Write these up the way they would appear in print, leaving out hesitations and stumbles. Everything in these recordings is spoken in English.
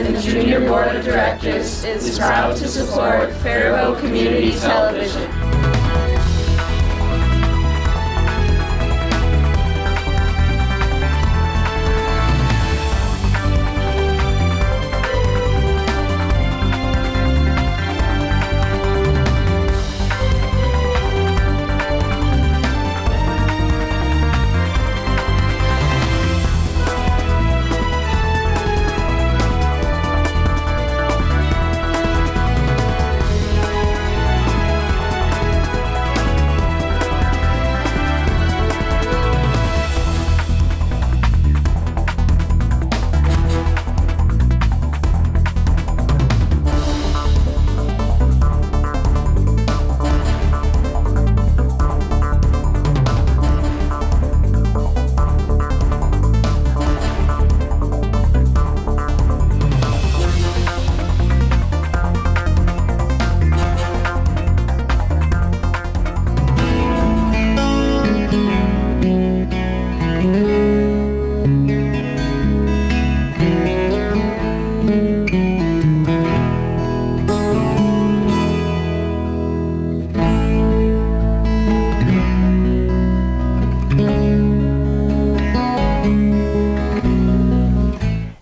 and the Junior Board of Directors is proud to support Faribault Community Television.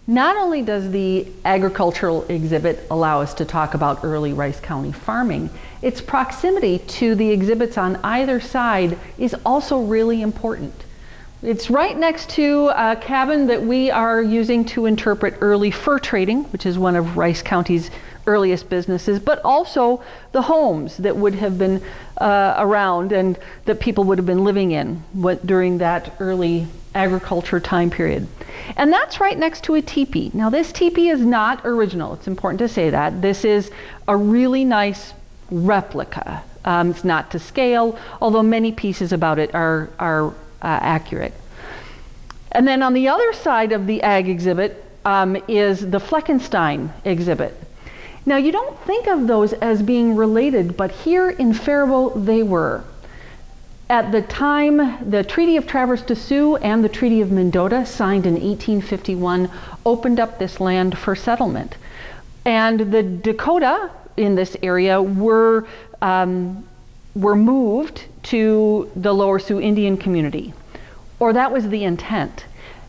Not only does the agricultural exhibit allow us to talk about early Rice County farming, its proximity to the exhibits on either side is also really important. It's right next to a cabin that we are using to interpret early fur trading, which is one of Rice County's earliest businesses, but also the homes that would have been around and that people would have been living in during that early agriculture time period. And that's right next to a teepee. Now this teepee is not original, it's important to say that. This is a really nice replica. It's not to scale, although many pieces about it are accurate. And then on the other side of the ag exhibit is the Fleckenstein exhibit. Now you don't think of those as being related, but here in Faribault they were. At the time, the Treaty of Traverse des Sioux and the Treaty of Mendota, signed in 1851, opened up this land for settlement. And the Dakota in this area were moved to the Lower Sioux Indian community, or that was the intent.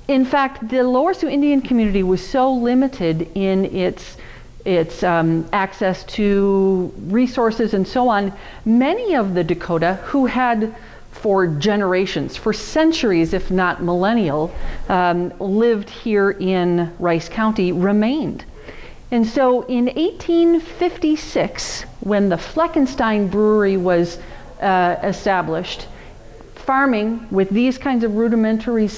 In fact, the Lower Sioux Indian community was so limited in its access to resources and so on, many of the Dakota who had for generations, for centuries, if not millennial, lived here in Rice County remained. And so in 1856, when the Fleckenstein Brewery was established, farming with these kinds of rudimentary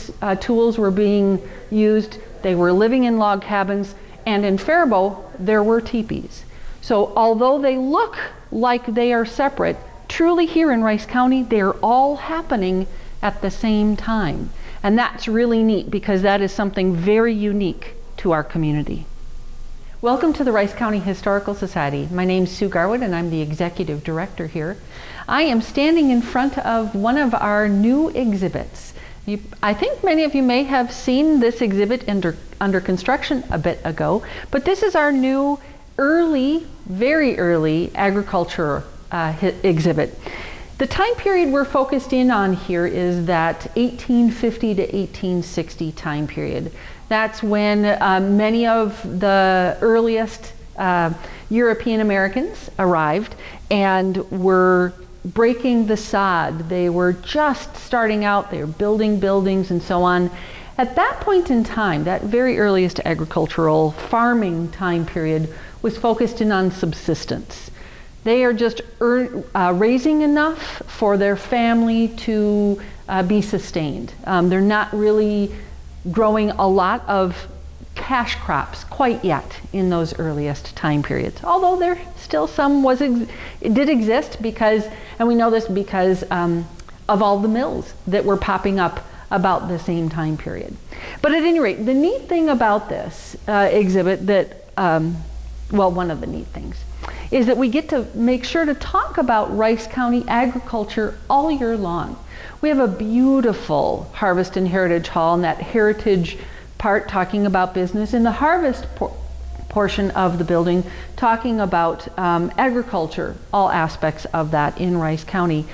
tools were being used. They were living in log cabins, and in Faribault, there were teepees. So although they look like they are separate, truly here in Rice County, they're all happening at the same time. And that's really neat because that is something very unique to our community. Welcome to the Rice County Historical Society. My name's Sue Garwood and I'm the Executive Director here. I am standing in front of one of our new exhibits. I think many of you may have seen this exhibit under construction a bit ago, but this is our new very early agriculture exhibit. The time period we're focused in on here is that 1850 to 1860 time period. That's when many of the earliest European Americans arrived and were breaking the sod. They were just starting out, they were building buildings and so on. At that point in time, that very earliest agricultural farming time period was focused in on subsistence. They are just raising enough for their family to be sustained. They're not really growing a lot of cash crops quite yet in those earliest time periods. Although there still some did exist because, and we know this because of all the mills that were popping up about the same time period. But at any rate, the neat thing about this exhibit that, well, one of the neat things, is that we get to make sure to talk about Rice County agriculture all year long. We have a beautiful Harvest and Heritage Hall, and that heritage part talking about business. In the harvest portion of the building, talking about agriculture, all aspects of that in Rice County.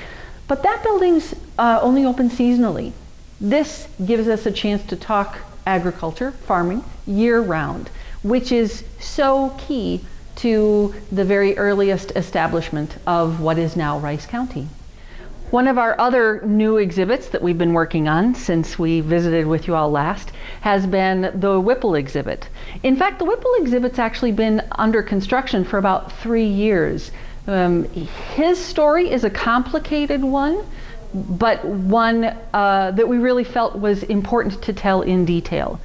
But that building's only open seasonally. This gives us a chance to talk agriculture, farming, year-round, which is so key to the very earliest establishment of what is now Rice County. One of our other new exhibits that we've been working on since we visited with you all last has been the Whipple Exhibit. In fact, the Whipple Exhibit's actually been under construction for about 3 years. His story is a complicated one, but one that we really felt was important to tell in detail.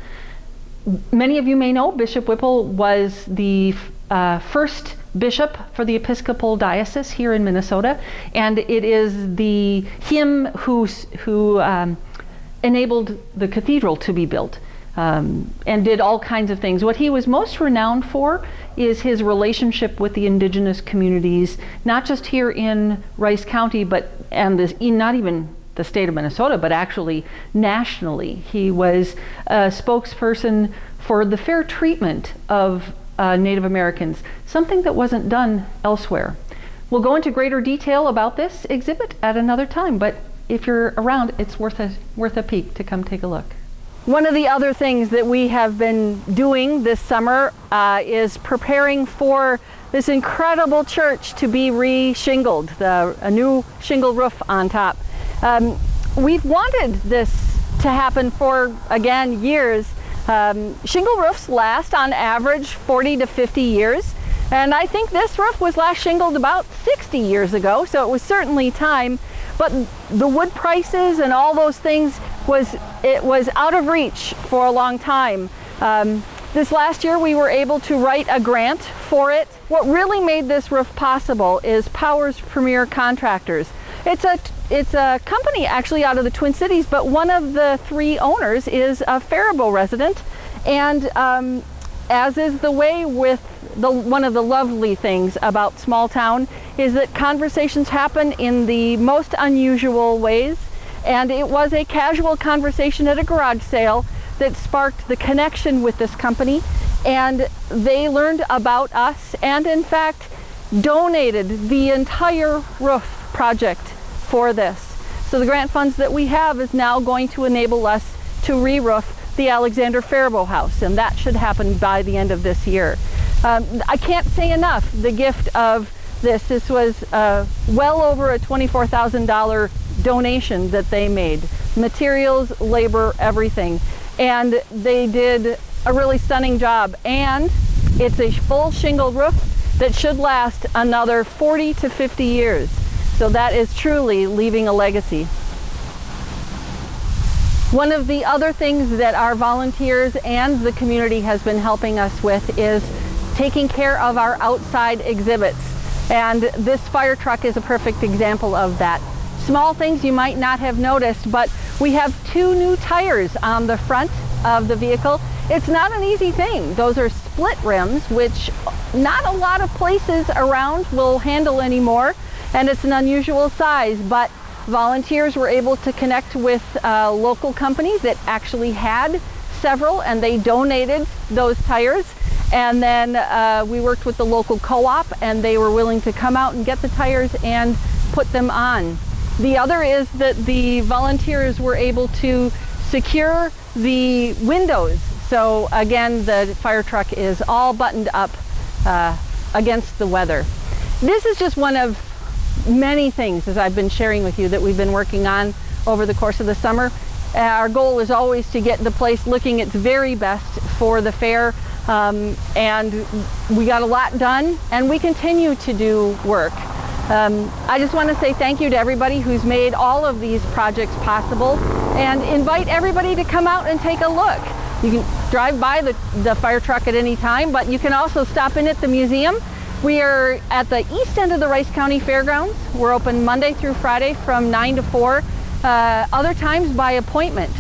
Many of you may know Bishop Whipple was the first bishop for the Episcopal Diocese here in Minnesota, and it is him who enabled the cathedral to be built and did all kinds of things. What he was most renowned for is his relationship with the indigenous communities, not just here in Rice County, not even the state of Minnesota, but actually nationally. He was a spokesperson for the fair treatment of Native Americans, something that wasn't done elsewhere. We'll go into greater detail about this exhibit at another time, but if you're around, it's worth a peek to come take a look. One of the other things that we have been doing this summer is preparing for this incredible church to be re-shingled, a new shingle roof on top. We've wanted this to happen for, again, years. Shingle roofs last on average 40 to 50 years, and I think this roof was last shingled about 60 years ago, so it was certainly time. But the wood prices and all those things was out of reach for a long time. This last year we were able to write a grant for it. What really made this roof possible is Powers Premier Contractors. It's a company actually out of the Twin Cities, but one of the 3 owners is a Faribault resident, and as is the way with one of the lovely things about small town is that conversations happen in the most unusual ways, and it was a casual conversation at a garage sale that sparked the connection with this company, and they learned about us and in fact donated the entire roof project for this. So the grant funds that we have is now going to enable us to re-roof the Alexander Faribault house, and that should happen by the end of this year. I can't say enough the gift of this. This was well over a $24,000 donation that they made. Materials, labor, everything. And they did a really stunning job. And it's a full shingle roof that should last another 40 to 50 years. So that is truly leaving a legacy. One of the other things that our volunteers and the community has been helping us with is taking care of our outside exhibits. And this fire truck is a perfect example of that. Small things you might not have noticed, but we have 2 new tires on the front of the vehicle. It's not an easy thing. Those are split rims, which not a lot of places around will handle anymore, and it's an unusual size, but volunteers were able to connect with local companies that actually had several, and they donated those tires. And then we worked with the local co-op, and they were willing to come out and get the tires and put them on. The other is that the volunteers were able to secure the windows. So again, the fire truck is all buttoned up against the weather. This is just one of many things, as I've been sharing with you, that we've been working on over the course of the summer. Our goal is always to get the place looking its very best for the fair, and we got a lot done, and we continue to do work. I just want to say thank you to everybody who's made all of these projects possible, and invite everybody to come out and take a look. You can drive by the fire truck at any time, but you can also stop in at the museum. We are at the east end of the Rice County Fairgrounds. We're open Monday through Friday from 9 to 4, other times by appointment.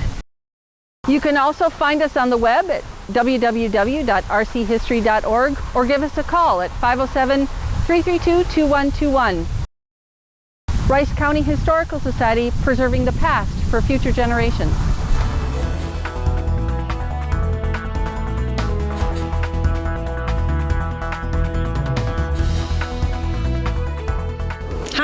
You can also find us on the web at www.rchistory.org or give us a call at 507-332-2121. Rice County Historical Society, preserving the past for future generations.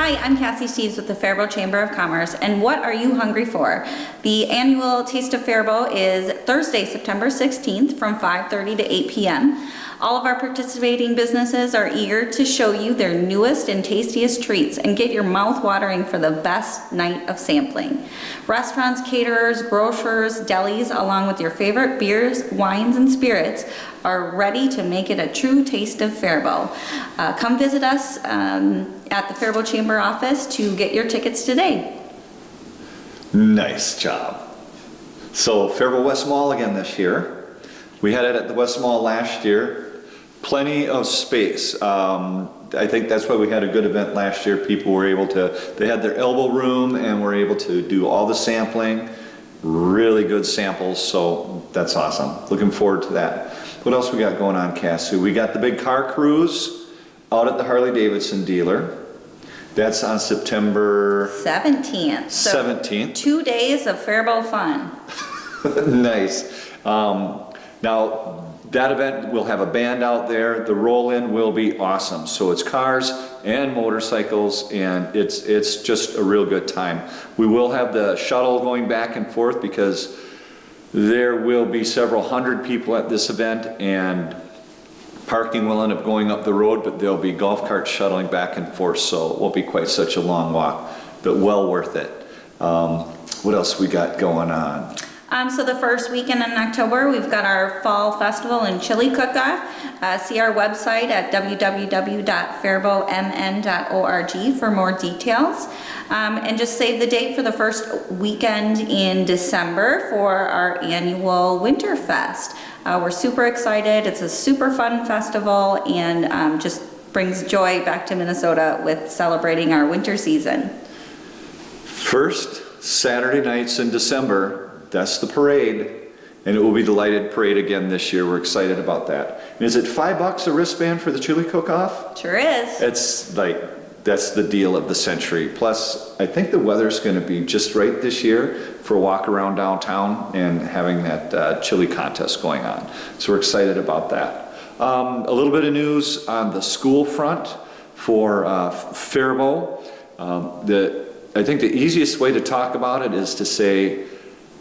Hi, I'm Cassie Steves with the Faribault Chamber of Commerce, and what are you hungry for? The annual Taste of Faribault is Thursday, September 16th from 5:30 to 8 p.m. All of our participating businesses are eager to show you their newest and tastiest treats and get your mouth watering for the best night of sampling. Restaurants, caterers, grocers, delis, along with your favorite beers, wines, and spirits are ready to make it a true taste of Faribault. Come visit us at the Faribault Chamber office to get your tickets today. Nice job. So Faribault West Mall again this year. We had it at the West Mall last year. Plenty of space. I think that's why we had a good event last year. People were able to, they had their elbow room and were able to do all the sampling. Really good samples, so that's awesome. Looking forward to that. What else we got going on, Cassie? We got the big car cruise out at the Harley-Davidson dealer. That's on September 17th. So 17th. 2 days of Faribault fun. Nice. Now, that event will have a band out there. The roll-in will be awesome. So it's cars and motorcycles, and it's just a real good time. We will have the shuttle going back and forth because there will be several hundred people at this event, and parking will end up going up the road, but there'll be golf carts shuttling back and forth, so it won't be quite such a long walk, but well worth it. What else we got going on? So the first weekend in October, we've got our Fall Festival and Chili Cook-Off. See our website at www.faribaultmn.org for more details. And just save the date for the first weekend in December for our annual Winterfest. We're super excited. It's a super fun festival and just brings joy back to Minnesota with celebrating our winter season. First Saturday nights in December, that's the parade, and it will be the lighted parade again this year. We're excited about that. And is it $5 a wristband for the chili cook-off? Sure is. It's like, that's the deal of the century. Plus, I think the weather's going to be just right this year for a walk around downtown and having that chili contest going on. So we're excited about that. A little bit of news on the school front for Faribault. I think the easiest way to talk about it is to say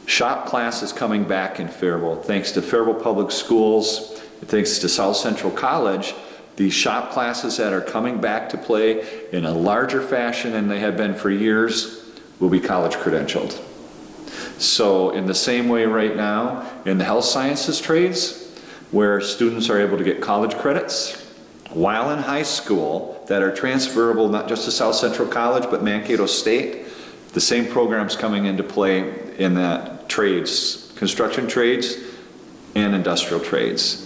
shop class is coming back in Faribault. Thanks to Faribault Public Schools, thanks to South Central College, these shop classes that are coming back to play in a larger fashion than they have been for years will be college credentialed. So in the same way right now in the health sciences trades, where students are able to get college credits while in high school that are transferable not just to South Central College but Mankato State, the same program's coming into play in that trades, construction trades and industrial trades.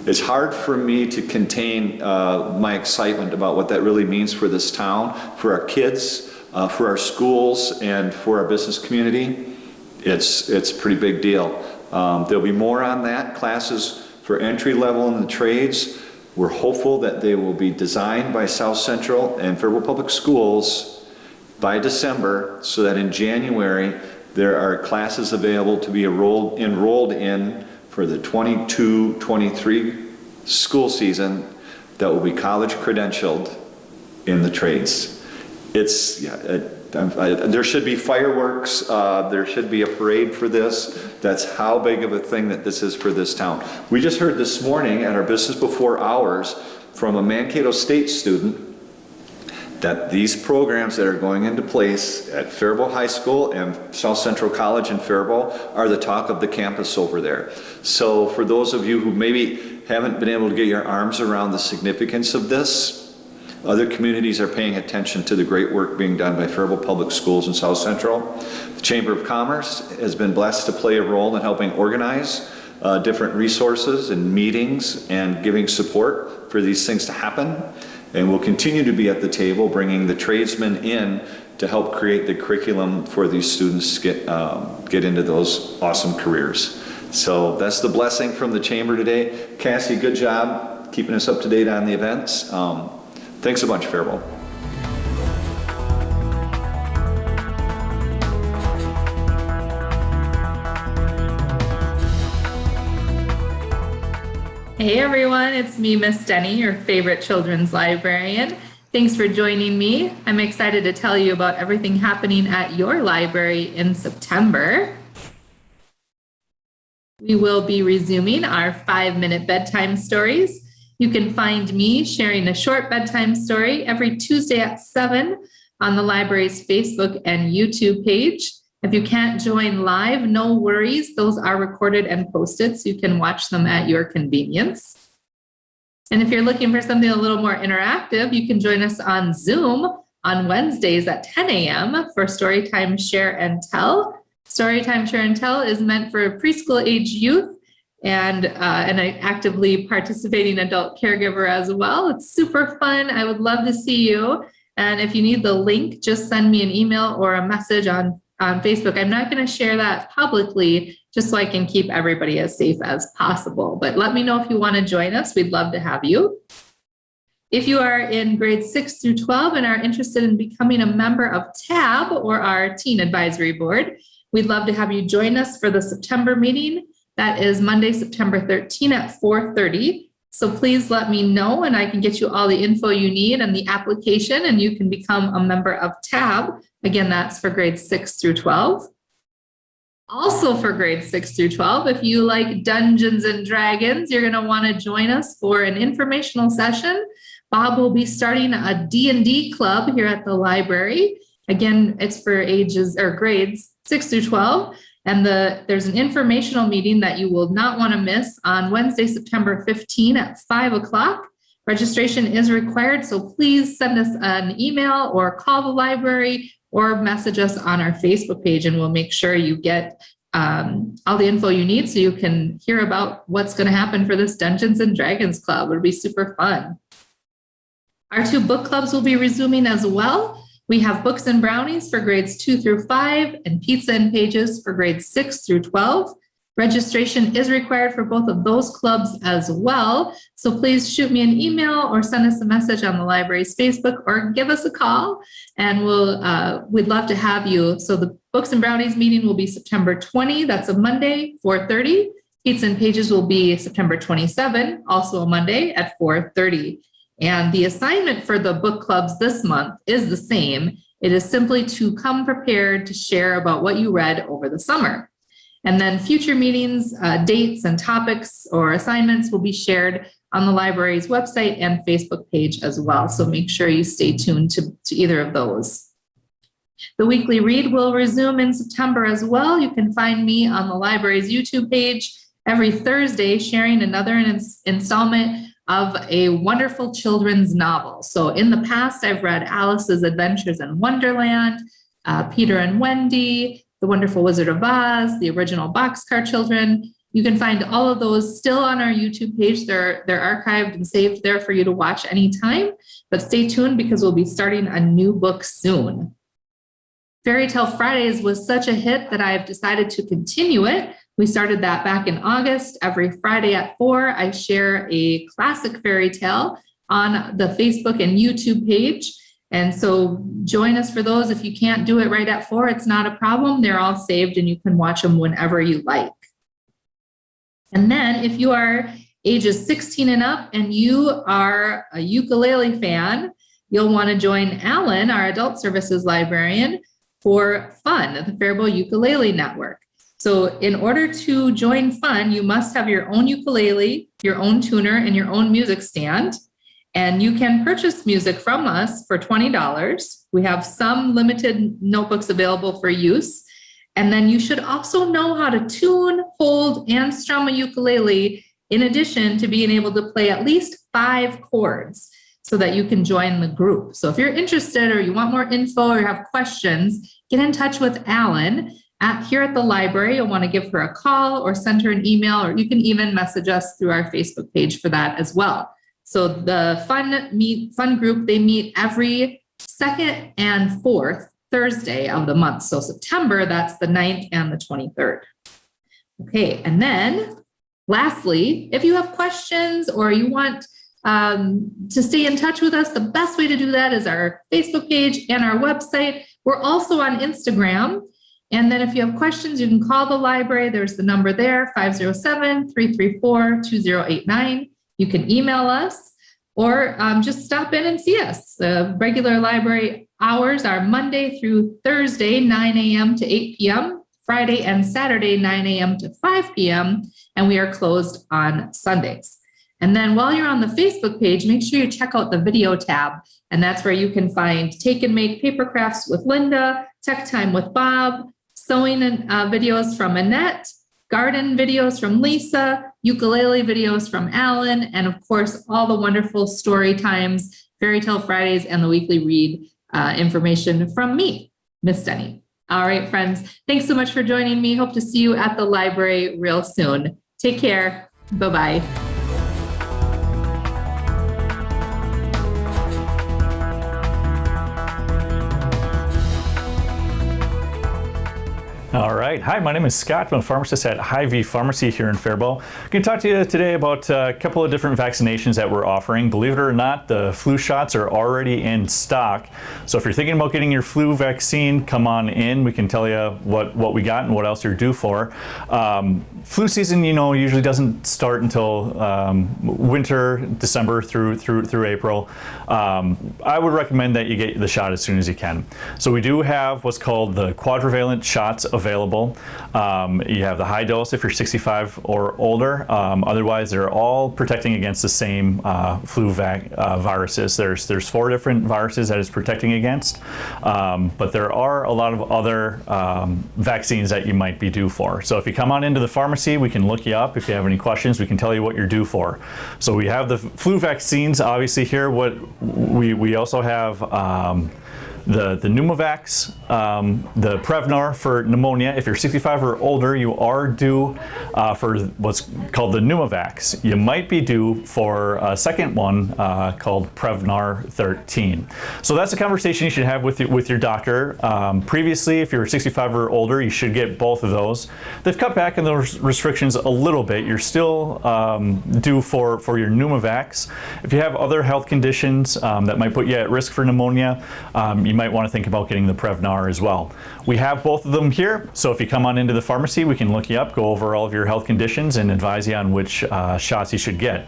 It's hard for me to contain my excitement about what that really means for this town, for our kids, for our schools, and for our business community. It's a pretty big deal. There'll be more on that, classes for entry level in the trades. We're hopeful that they will be designed by South Central and Faribault Public Schools by December, so that in January there are classes available to be enrolled in for the 22-23 school season that will be college credentialed in the trades. There should be fireworks, there should be a parade for this. That's how big of a thing that this is for this town. We just heard this morning at our Business Before Hours from a Mankato State student that these programs that are going into place at Faribault High School and South Central College in Faribault are the talk of the campus over there. So for those of you who maybe haven't been able to get your arms around the significance of this, other communities are paying attention to the great work being done by Faribault Public Schools in South Central. The Chamber of Commerce has been blessed to play a role in helping organize different resources and meetings and giving support for these things to happen. And we'll continue to be at the table bringing the tradesmen in to help create the curriculum for these students to get into those awesome careers. So that's the blessing from the Chamber today. Cassie, good job keeping us up to date on the events. Thanks a bunch, Faribault. Hey everyone, it's me, Miss Denny, your favorite children's librarian. Thanks for joining me. I'm excited to tell you about everything happening at your library in September. We will be resuming our 5-minute bedtime stories. You can find me sharing a short bedtime story every Tuesday at 7 on the library's Facebook and YouTube page. If you can't join live, no worries. Those are recorded and posted, so you can watch them at your convenience. And if you're looking for something a little more interactive, you can join us on Zoom on Wednesdays at 10 a.m. for Storytime Share and Tell. Storytime Share and Tell is meant for preschool age youth and an actively participating adult caregiver as well. It's super fun. I would love to see you. And if you need the link, just send me an email or a message on Facebook. I'm not going to share that publicly just so I can keep everybody as safe as possible. But let me know if you want to join us. We'd love to have you. If you are in grades 6 through 12 and are interested in becoming a member of TAB or our Teen Advisory Board, we'd love to have you join us for the September meeting. That is Monday, September 13 at 4:30. So please let me know and I can get you all the info you need and the application, and you can become a member of TAB. Again, that's for grades 6 through 12. Also for grades 6 through 12, if you like Dungeons and Dragons, you're going to want to join us for an informational session. Bob will be starting a D&D club here at the library. Again, it's for ages or grades 6 through 12. And there's an informational meeting that you will not want to miss on Wednesday, September 15 at 5 o'clock. Registration is required, so please send us an email or call the library or message us on our Facebook page, and we'll make sure you get all the info you need so you can hear about what's going to happen for this Dungeons and Dragons Club. It'll be super fun. Our 2 book clubs will be resuming as well. We have Books and Brownies for grades 2 through 5 and Pizza and Pages for grades 6 through 12. Registration is required for both of those clubs as well. So please shoot me an email or send us a message on the library's Facebook or give us a call, and we'd love to have you. So the Books and Brownies meeting will be September 20. That's a Monday, 4:30. Pizza and Pages will be September 27, also a Monday at 4:30. And the assignment for the book clubs this month is the same. It is simply to come prepared to share about what you read over the summer. And then future meetings, dates and topics or assignments will be shared on the library's website and Facebook page as well. So make sure you stay tuned to either of those. The weekly read will resume in September as well. You can find me on the library's YouTube page every Thursday sharing another installment of a wonderful children's novel. So in the past, I've read Alice's Adventures in Wonderland, Peter and Wendy, The Wonderful Wizard of Oz, the original Boxcar Children. You can find all of those still on our YouTube page. They're archived and saved there for you to watch anytime, but stay tuned because we'll be starting a new book soon. Fairytale Fridays was such a hit that I've decided to continue it. We started that back in August. Every Friday at 4, I share a classic fairy tale on the Facebook and YouTube page. And so join us for those. If you can't do it right at 4, it's not a problem. They're all saved and you can watch them whenever you like. And then if you are ages 16 and up and you are a ukulele fan, you'll want to join Alan, our adult services librarian, for FUN, the Faribault Ukulele Network. So in order to join FUN, you must have your own ukulele, your own tuner, and your own music stand. And you can purchase music from us for $20. We have some limited notebooks available for use. And then you should also know how to tune, hold, and strum a ukulele in addition to being able to play at least 5 chords so that you can join the group. So if you're interested or you want more info or have questions, get in touch with Alan here at the library. You'll want to give her a call or send her an email, or you can even message us through our Facebook page for that as well. So the fun group, they meet every 2nd and 4th Thursday of the month. So September, that's the 9th and the 23rd. Okay, and then lastly, if you have questions or you want to stay in touch with us, the best way to do that is our Facebook page and our website. We're also on Instagram. And then if you have questions, you can call the library. There's the number there, 507-334-2089. You can email us. or just stop in and see us. The regular library hours are Monday through Thursday, 9 a.m. to 8 p.m., Friday and Saturday, 9 a.m. to 5 p.m., and we are closed on Sundays. And then while you're on the Facebook page, make sure you check out the video tab, and that's where you can find Take and Make Paper Crafts with Linda, Tech Time with Bob, sewing videos from Annette, garden videos from Lisa, ukulele videos from Alan, and of course, all the wonderful story times, Fairytale Fridays, and the weekly read information from me, Miss Denny. All right, friends, thanks so much for joining me. Hope to see you at the library real soon. Take care. Bye-bye. All right. Hi, my name is Scott. I'm a pharmacist at Hy-Vee Pharmacy here in Faribault. I'm going to talk to you today about a couple of different vaccinations that we're offering. Believe it or not, the flu shots are already in stock. So if you're thinking about getting your flu vaccine, come on in. We can tell you what we got and what else you're due for. Flu season, usually doesn't start until winter, December through April. I would recommend that you get the shot as soon as you can. So we do have what's called the quadrivalent shots available. You have the high dose if you're 65 or older. Otherwise, they're all protecting against the same flu viruses. There's 4 different viruses that it's protecting against, but there are a lot of other vaccines that you might be due for. So if you come on into the pharmacy, we can look you up. If you have any questions, we can tell you what you're due for. So we have the flu vaccines, obviously here. What we also have the Pneumovax, the Prevnar for pneumonia. If you're 65 or older, you are due for what's called the Pneumovax. You might be due for a second one called Prevnar 13. So that's a conversation you should have with your doctor. Previously, if you're 65 or older, you should get both of those. They've cut back on those restrictions a little bit. You're still due for your Pneumovax. If you have other health conditions that might put you at risk for pneumonia, you might want to think about getting the Prevnar as well. We have both of them here, so if you come on into the pharmacy, we can look you up, go over all of your health conditions, and advise you on which shots you should get.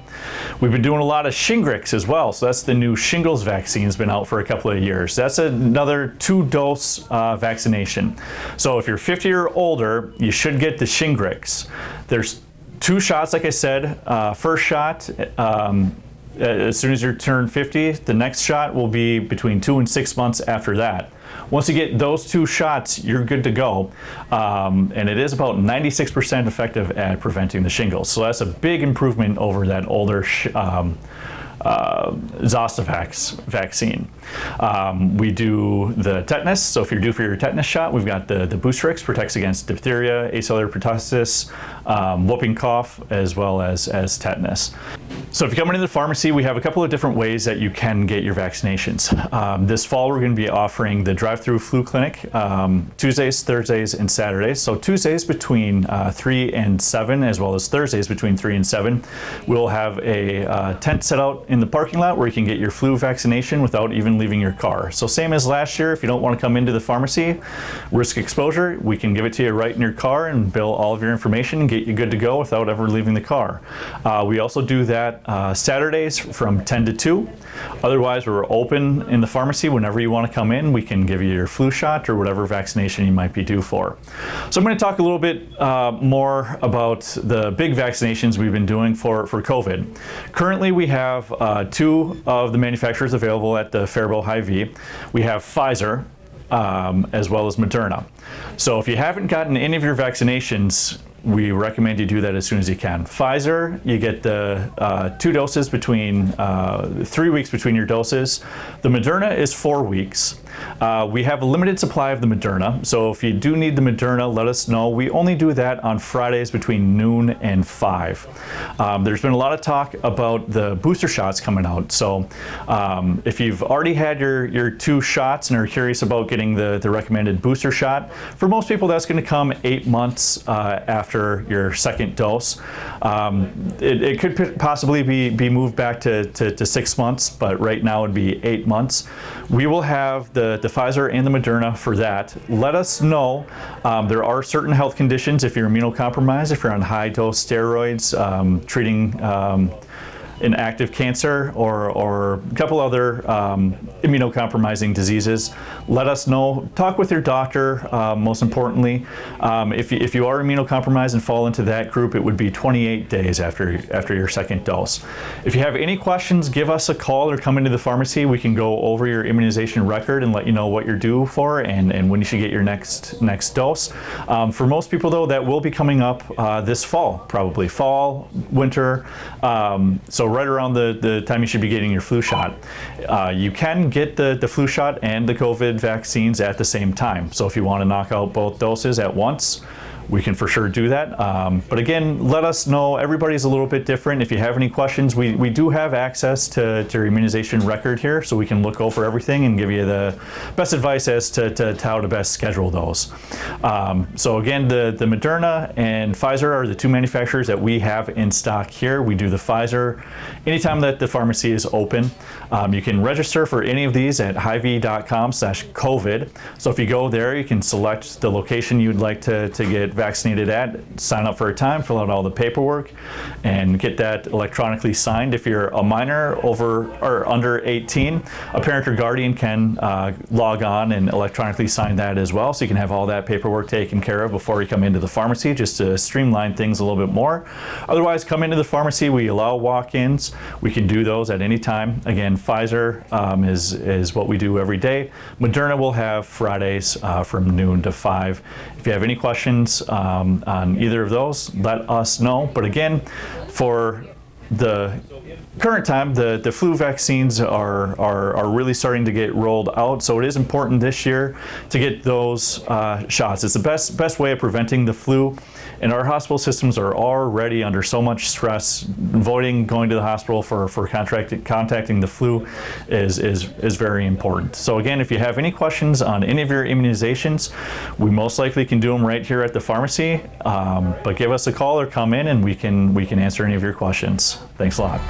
We've been doing a lot of Shingrix as well, so that's the new shingles vaccine. It's been out for a couple of years. That's another 2-dose vaccination. So if you're 50 or older, you should get the Shingrix. There's 2 shots, like I said. First shot, as soon as you turn 50, the next shot will be between 2 and 6 months after that. Once you get those 2 shots, you're good to go. And it is about 96% effective at preventing the shingles. So that's a big improvement over that older Zostavax vaccine. We do the tetanus, so if you're due for your tetanus shot, we've got the Boostrix, protects against diphtheria, acellular pertussis, whooping cough, as well as tetanus. So if you come into the pharmacy, we have a couple of different ways that you can get your vaccinations. This fall, we're going to be offering the drive-through flu clinic Tuesdays, Thursdays, and Saturdays. So Tuesdays between 3 and 7, as well as Thursdays between 3 and 7. We'll have a tent set out in the parking lot where you can get your flu vaccination without even leaving your car. So same as last year, if you don't want to come into the pharmacy, risk exposure, we can give it to you right in your car and bill all of your information and get you good to go without ever leaving the car. We also do that Saturdays from 10 to 2. Otherwise, we're open in the pharmacy whenever you want to come in. We can give you your flu shot or whatever vaccination you might be due for. So I'm going to talk a little bit more about the big vaccinations we've been doing for COVID. Currently, we have 2 of the manufacturers available at the Faribault Hy-Vee. We have Pfizer as well as Moderna. So if you haven't gotten any of your vaccinations, we recommend you do that as soon as you can. Pfizer, you get the 2 doses between 3 weeks between your doses. The Moderna is 4 weeks. We have a limited supply of the Moderna, so if you do need the Moderna, let us know. We only do that on Fridays between noon and 5. There's been a lot of talk about the booster shots coming out, so if you've already had your 2 shots and are curious about getting the recommended booster shot, for most people that's going to come 8 months after your second dose. It could possibly be moved back to 6 months, but right now it'd be 8 months. We will have the Pfizer and the Moderna for that. Let us know. There are certain health conditions if you're immunocompromised, if you're on high dose steroids, treating an active cancer or a couple other immunocompromising diseases, let us know. Talk with your doctor, most importantly. If you are immunocompromised and fall into that group, it would be 28 days after your second dose. If you have any questions, give us a call or come into the pharmacy. We can go over your immunization record and let you know what you're due for and when you should get your next dose. For most people, though, that will be coming up this fall, probably fall, winter. So right around the time you should be getting your flu shot. You can get the flu shot and the COVID vaccines at the same time. So if you want to knock out both doses at once, we can for sure do that. But again, let us know. Everybody's a little bit different. If you have any questions, we do have access to your immunization record here, so we can look over everything and give you the best advice as to how to best schedule those. So again, the Moderna and Pfizer are the two manufacturers that we have in stock here. We do the Pfizer anytime that the pharmacy is open. You can register for any of these at hyvee.com/COVID. So if you go there, you can select the location you'd like to get vaccinated at, sign up for a time, fill out all the paperwork, and get that electronically signed. If you're a minor over or under 18, a parent or guardian can log on and electronically sign that as well, so you can have all that paperwork taken care of before you come into the pharmacy, just to streamline things a little bit more. Otherwise, come into the pharmacy. We allow walk-ins. We can do those at any time. Again, Pfizer is what we do every day. Moderna will have Fridays from noon to 5. If you have any questions on either of those, let us know. But again, for the current time, the flu vaccines are really starting to get rolled out, so it is important this year to get those shots. It's the best way of preventing the flu, and our hospital systems are already under so much stress. Avoiding going to the hospital for contacting the flu is very important. So again, if you have any questions on any of your immunizations, we most likely can do them right here at the pharmacy, but give us a call or come in and we can answer any of your questions. Thanks a lot.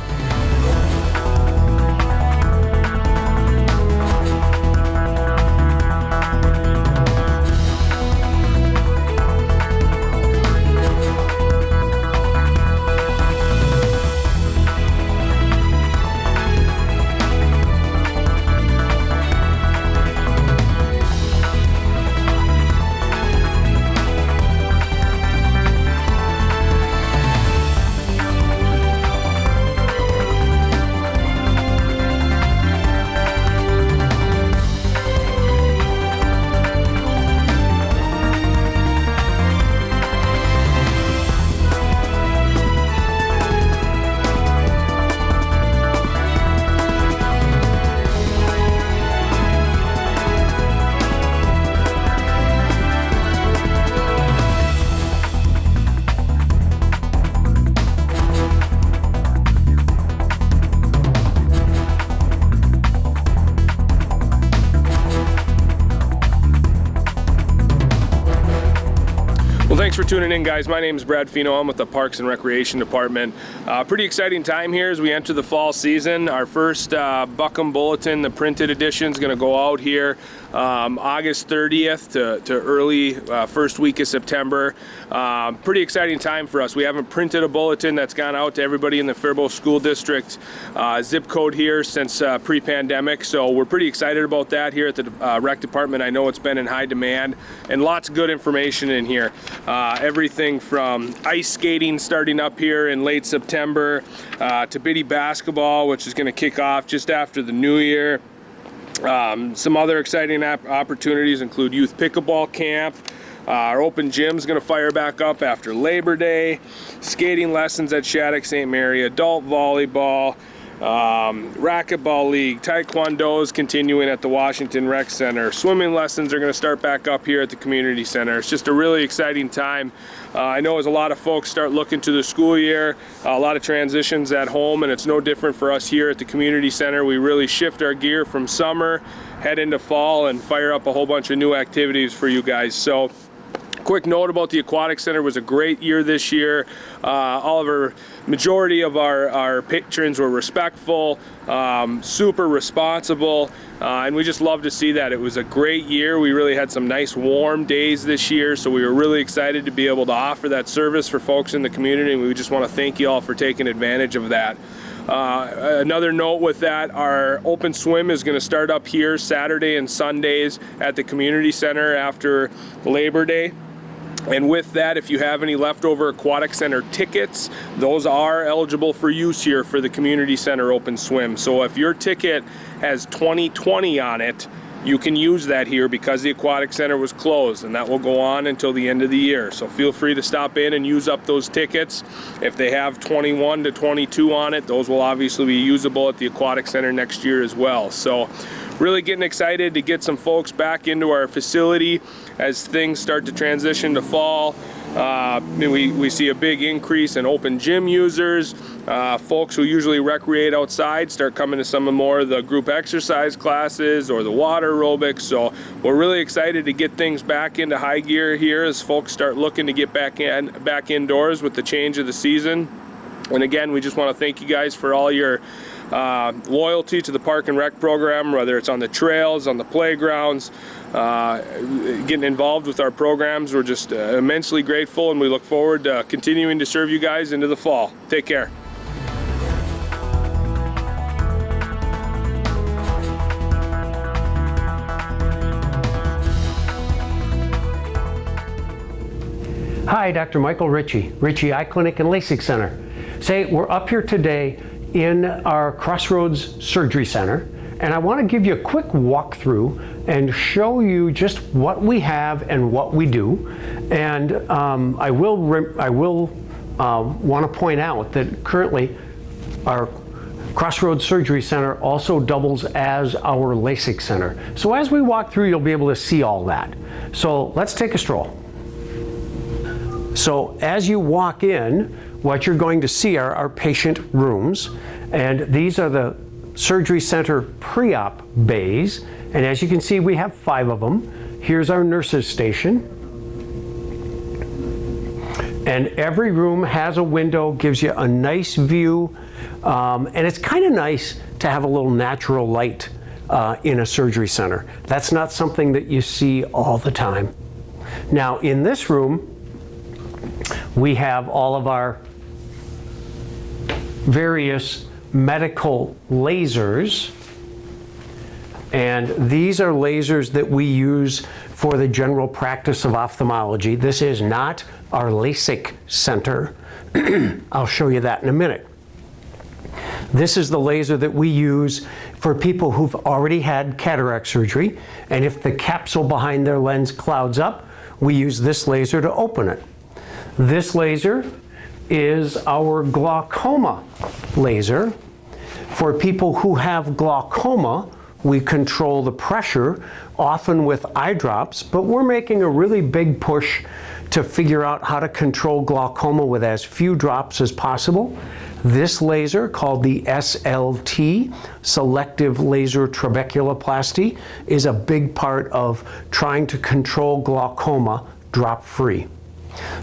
Thanks for tuning in, guys. My name is Brad Fino. I'm with the Parks and Recreation Department. Pretty exciting time here as we enter the fall season. Our first Buckham Bulletin, the printed edition, is going to go out here August 30th to early first week of September. Pretty exciting time for us. We haven't printed a bulletin that's gone out to everybody in the Faribault School District zip code here since pre-pandemic, so we're pretty excited about that here at the Rec Department. I know it's been in high demand, and lots of good information in here. Everything from ice skating starting up here in late September to Biddy basketball, which is going to kick off just after the new year. Some other exciting opportunities include Youth Pickleball Camp. Our open gym is going to fire back up after Labor Day. Skating lessons at Shattuck St. Mary, adult volleyball, racquetball league, taekwondo is continuing at the Washington Rec Center. Swimming lessons are going to start back up here at the community center. It's just a really exciting time. I know as a lot of folks start looking to the school year, a lot of transitions at home, and it's no different for us here at the community center. We really shift our gear from summer, head into fall, and fire up a whole bunch of new activities for you guys. So quick note about the Aquatic Center, was a great year this year. Majority of our patrons were respectful, super responsible, and we just love to see that. It was a great year. We really had some nice warm days this year, so we were really excited to be able to offer that service for folks in the community, and we just want to thank you all for taking advantage of that. Another note with that, our open swim is going to start up here Saturday and Sundays at the community center after Labor Day. And with that, if you have any leftover aquatic center tickets, those are eligible for use here for the community center open swim. So if your ticket has 2020 on it, you can use that here because the aquatic center was closed, and that will go on until the end of the year. So feel free to stop in and use up those tickets. If they have 21 to 22 on it, those will obviously be usable at the aquatic center next year as well. So really getting excited to get some folks back into our facility as things start to transition to fall. We see a big increase in open gym users. Folks who usually recreate outside start coming to some of more of the group exercise classes or the water aerobics. So we're really excited to get things back into high gear here as folks start looking to get back indoors with the change of the season. And again, we just want to thank you guys for all your loyalty to the Park and Rec program, whether it's on the trails, on the playgrounds, getting involved with our programs. We're just immensely grateful, and we look forward to continuing to serve you guys into the fall. Take care. Hi, Dr. Michael Ritchie Eye Clinic and Lasik Center. We're up here today in our Crossroads Surgery Center, and I want to give you a quick walkthrough and show you just what we have and what we do. And I will want to point out that currently our Crossroads Surgery Center also doubles as our Lasik Center. So as we walk through, you'll be able to see all that. So let's take a stroll. So as you walk in, what you're going to see are our patient rooms, and these are the surgery center pre-op bays, and as you can see, we have 5 of them. Here's our nurses station, and every room has a window, gives you a nice view, and it's kind of nice to have a little natural light in a surgery center. That's not something that you see all the time. Now in this room, we have all of our various medical lasers, and these are lasers that we use for the general practice of ophthalmology. This is not our Lasik Center. I'll show you that in a minute. This is the laser that we use for people who've already had cataract surgery, and if the capsule behind their lens clouds up, we use this laser to open it. This laser is our glaucoma laser. For people who have glaucoma, we control the pressure, often with eye drops, but we're making a really big push to figure out how to control glaucoma with as few drops as possible. This laser, called the SLT, Selective Laser Trabeculoplasty, is a big part of trying to control glaucoma drop-free.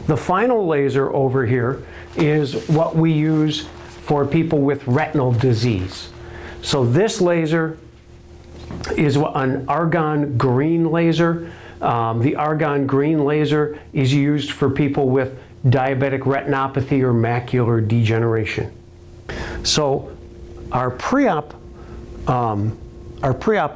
The final laser over here is what we use for people with retinal disease. So this laser is an Argon green laser. The Argon green laser is used for people with diabetic retinopathy or macular degeneration. So our pre-op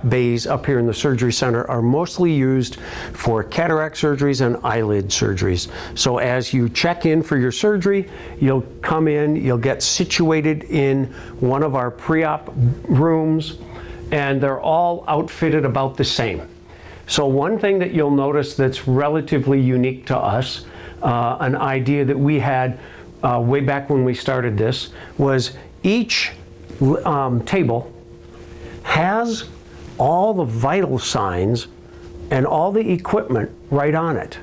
bays up here in the surgery center are mostly used for cataract surgeries and eyelid surgeries. So as you check in for your surgery, you'll come in, you'll get situated in one of our pre-op rooms, and they're all outfitted about the same. So one thing that you'll notice that's relatively unique to us, an idea that we had way back when we started this, was each table has all the vital signs and all the equipment right on it.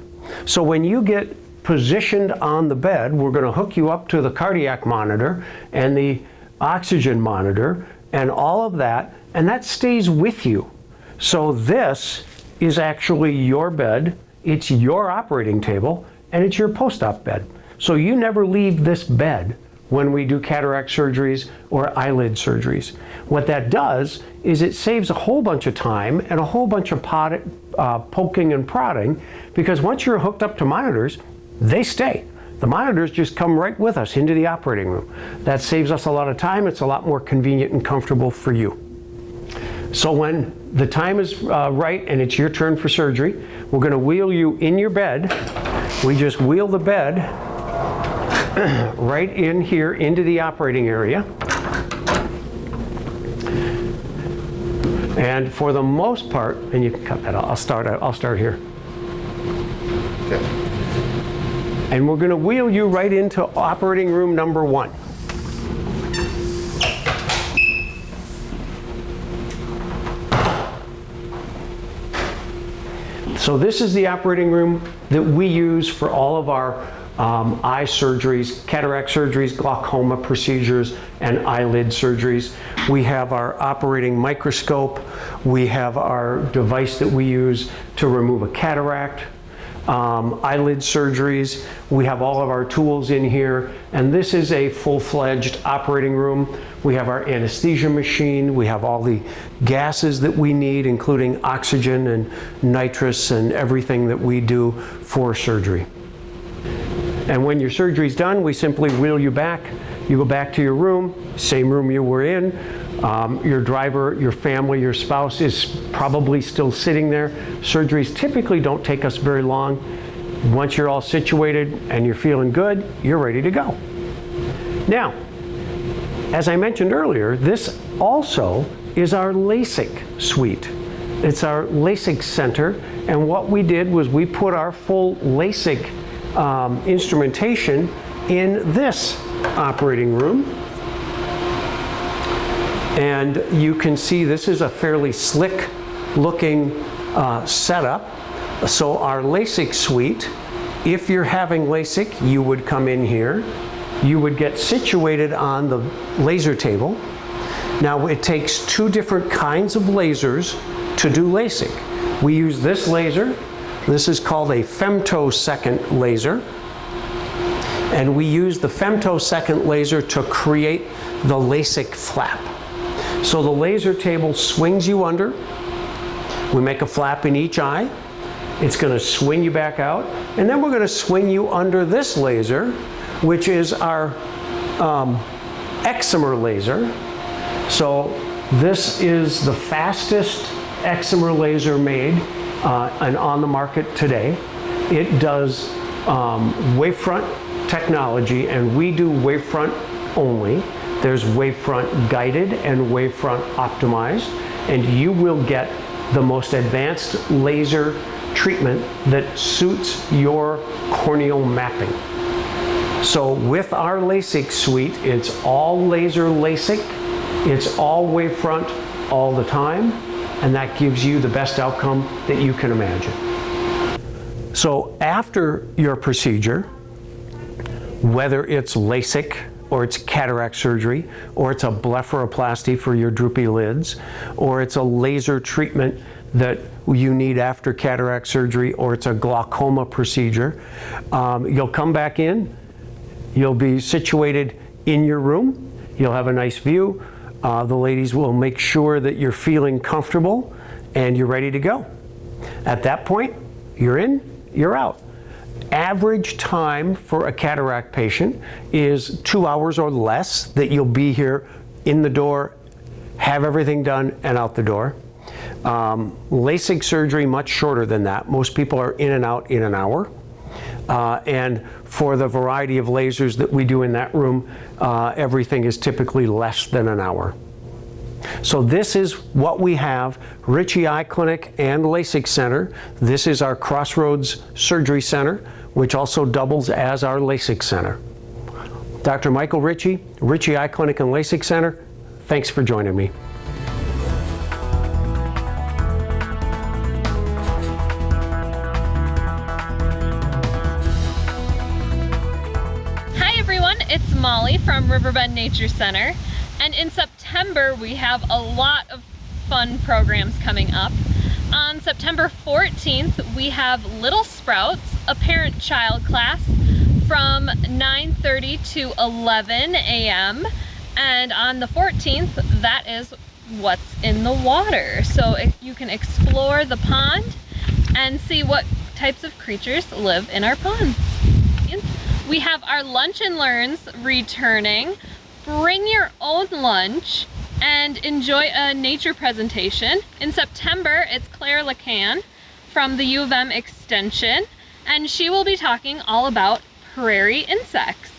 So when you get positioned on the bed, we're going to hook you up to the cardiac monitor and the oxygen monitor and all of that, and that stays with you. So this is actually your bed, it's your operating table, and it's your post-op bed. So you never leave this bed when we do cataract surgeries or eyelid surgeries. What that does is it saves a whole bunch of time and a whole bunch of poking and prodding, because once you're hooked up to monitors, they stay. The monitors just come right with us into the operating room. That saves us a lot of time. It's a lot more convenient and comfortable for you. So when the time is right and it's your turn for surgery, we're going to wheel you in your bed. We just wheel the bed right in here into the operating area. And for the most part, and you can cut that out, I'll start here. Okay. And we're going to wheel you right into operating room number 1. So this is the operating room that we use for all of our eye surgeries, cataract surgeries, glaucoma procedures, and eyelid surgeries. We have our operating microscope. We have our device that we use to remove a cataract. Eyelid surgeries. We have all of our tools in here, and this is a full-fledged operating room. We have our anesthesia machine. We have all the gases that we need, including oxygen and nitrous and everything that we do for surgery. And when your surgery's done, we simply wheel you back. You go back to your room, same room you were in. Your driver, your family, your spouse is probably still sitting there. Surgeries typically don't take us very long. Once you're all situated and you're feeling good, you're ready to go. Now, as I mentioned earlier, this also is our Lasik suite. It's our Lasik Center, and what we did was we put our full Lasik instrumentation in this operating room. And you can see this is a fairly slick looking setup. So our Lasik suite, if you're having LASIK, you would come in here. You would get situated on the laser table. Now it takes 2 different kinds of lasers to do LASIK. We use this laser. This is called a femtosecond laser. And we use the femtosecond laser to create the Lasik flap. So the laser table swings you under. We make a flap in each eye. It's going to swing you back out. And then we're going to swing you under this laser, which is our excimer laser. So this is the fastest excimer laser made and on the market today. It does wavefront technology, and we do wavefront only. There's wavefront guided and wavefront optimized, and you will get the most advanced laser treatment that suits your corneal mapping. So with our Lasik suite, it's all laser LASIK, it's all wavefront all the time, and that gives you the best outcome that you can imagine. So after your procedure, whether it's LASIK or it's cataract surgery, or it's a blepharoplasty for your droopy lids, or it's a laser treatment that you need after cataract surgery, or it's a glaucoma procedure, you'll come back in, you'll be situated in your room, you'll have a nice view, the ladies will make sure that you're feeling comfortable and you're ready to go. At that point, you're in, you're out. Average time for a cataract patient is 2 hours or less that you'll be here in the door, have everything done, and out the door. LASIK surgery, much shorter than that. Most people are in and out in an hour. And for the variety of lasers that we do in that room, everything is typically less than an hour. So this is what we have, Ritchie Eye Clinic and Lasik Center. This is our Crossroads Surgery Center, which also doubles as our Lasik Center. Dr. Michael Ritchie, Ritchie Eye Clinic and Lasik Center, thanks for joining me. Hi everyone, it's Molly from Riverbend Nature Center. And in September, we have a lot of fun programs coming up. On September 14th, we have Little Sprouts, a parent-child class from 9:30 to 11 a.m. And on the 14th, that is what's in the water. So you can explore the pond and see what types of creatures live in our ponds. We have our Lunch and Learns returning. Bring your own lunch and enjoy a nature presentation. In September, it's Claire LeCan from the U of M Extension, and she will be talking all about prairie insects.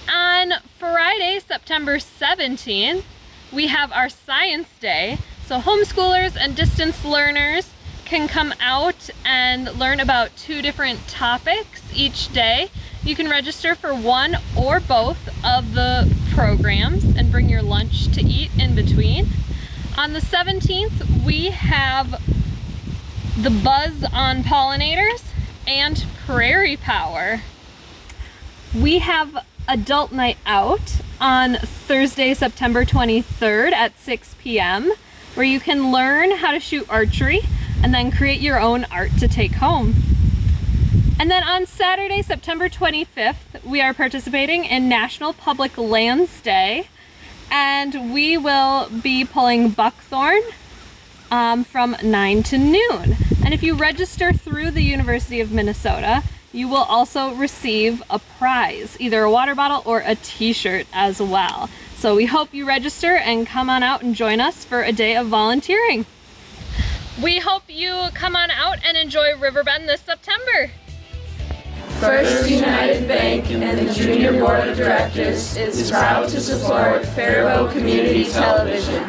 On Friday, September 17th, we have our Science Day. So homeschoolers and distance learners can come out and learn about 2 different topics each day. You can register for one or both of the programs and bring your lunch to eat in between. On the 17th, we have the Buzz on Pollinators and Prairie Power. We have Adult Night Out on Thursday, September 23rd at 6 p.m. where you can learn how to shoot archery and then create your own art to take home. And then on Saturday, September 25th, we are participating in National Public Lands Day, and we will be pulling buckthorn from 9 to noon. And if you register through the University of Minnesota, you will also receive a prize, either a water bottle or a t-shirt as well. So we hope you register and come on out and join us for a day of volunteering. We hope you come on out and enjoy Riverbend this September. First United Bank and the Junior Board of Directors is proud to support Faribault Community Television.